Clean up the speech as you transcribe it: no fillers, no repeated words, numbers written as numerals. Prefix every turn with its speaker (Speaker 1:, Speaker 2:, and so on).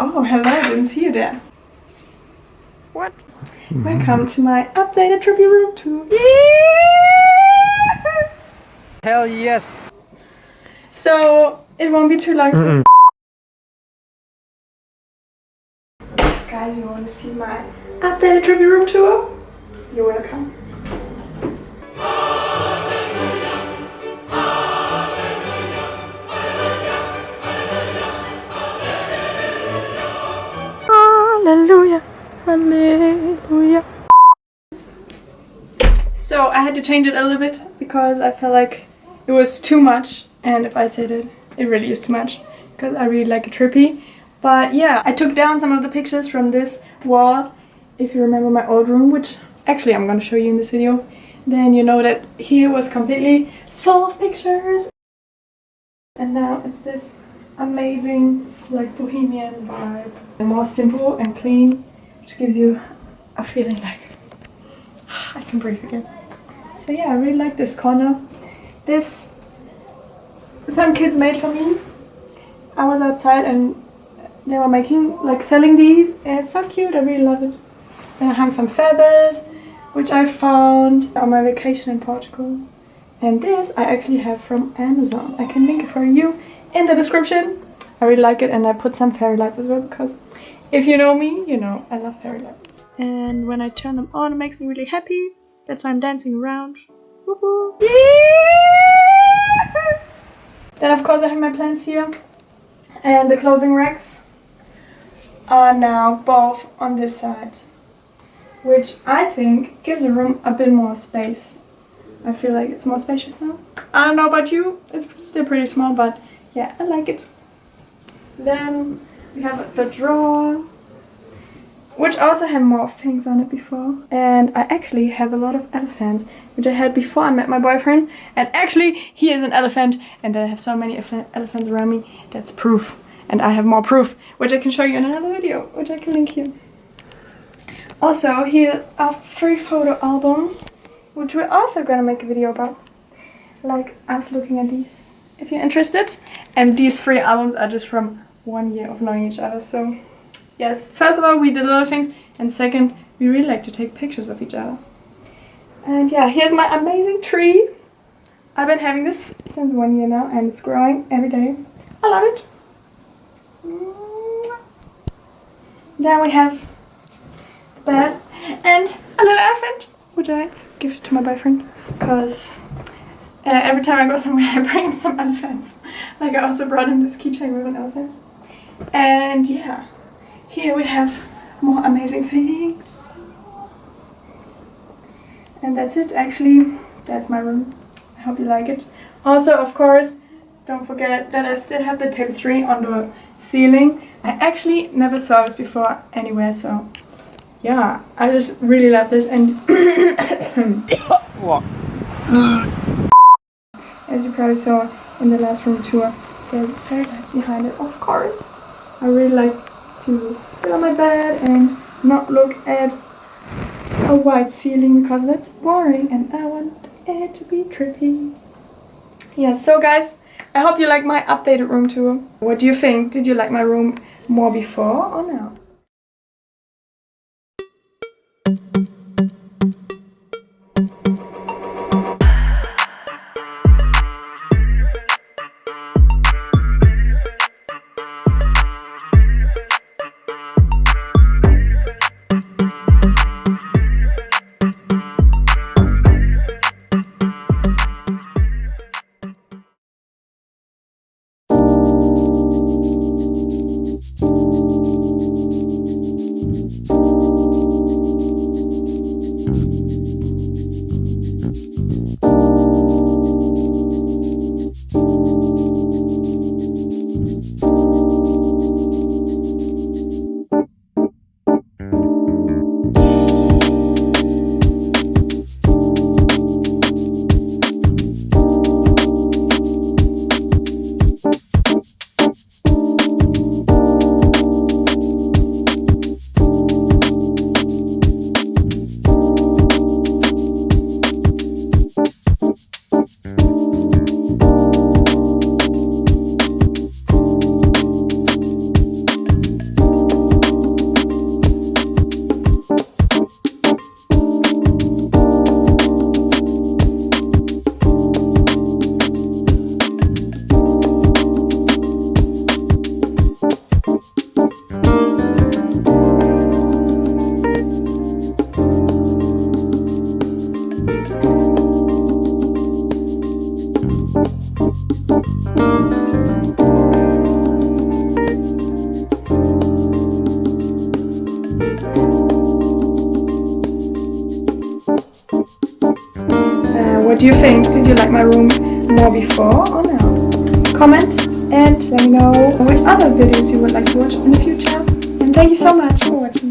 Speaker 1: Oh, hello, I didn't see you there.
Speaker 2: What?
Speaker 1: Welcome to my updated Trippy room tour.
Speaker 2: Hell yes.
Speaker 1: So, it won't be too long since. Guys, you want to see my updated Trippy room tour? You're welcome. Hallelujah, hallelujah. So I had to change it a little bit because I felt like it was too much, and if I said it, it really is too much because I really like a Trippy. But yeah, I took down some of the pictures from this wall. If you remember my old room, which actually I'm gonna show you in this video, then you know that here was completely full of pictures. And now it's this amazing, like, bohemian vibe. And more simple and clean, which gives you a feeling like I can breathe again. So yeah, I really like this corner. This, some kids made for me. I was outside and they were making, like, selling these, and it's so cute, I really love it. And I hung some feathers, which I found on my vacation in Portugal. And this I actually have from Amazon. I can link it for you in the description. I really like it, and I put some fairy lights as well because if you know me, you know I love fairy lights. And when I turn them on, it makes me really happy. That's why I'm dancing around. Woohoo! Yeah! Then of course I have my plants here. And the clothing racks are now both on this side, which I think gives the room a bit more space. I feel like it's more spacious now. I don't know about you, it's still pretty small, but yeah, I like it. Then we have the drawer, which also had more things on it before. And I actually have a lot of elephants, which I had before I met my boyfriend. And actually, he is an elephant, and I have so many elephants around me. That's proof. And I have more proof, which I can show you in another video, which I can link here. Also, here are 3 photo albums, which we're also gonna make a video about. Like us looking at these, if you're interested. And these 3 albums are just from 1 year of knowing each other, so yes, first of all, we did a lot of things, and second, we really like to take pictures of each other. And yeah, here's my amazing tree. I've been having this since 1 year now, and it's growing every day. I love it. Then we have the bed and a little elephant, which I gifted to my boyfriend, because every time I go somewhere I bring him some elephants. Like I also brought him this keychain with an elephant. And yeah, here we have more amazing things. And that's it, actually. That's my room. I hope you like it. Also, of course, don't forget that I still have the tapestry on the ceiling. I actually never saw this before anywhere, so yeah, I just really love this. And as you probably saw in the last room tour, there's fairy lights behind it, of course. I really like to sit on my bed and not look at a white ceiling because that's boring, and I want it to be trippy. Yeah, so guys, I hope you like my updated room tour. What do you think? Did you like my room more before or now? do you think? Did you like my room more before or now? Comment and let me know which other videos you would like to watch in the future. And thank you so much for watching.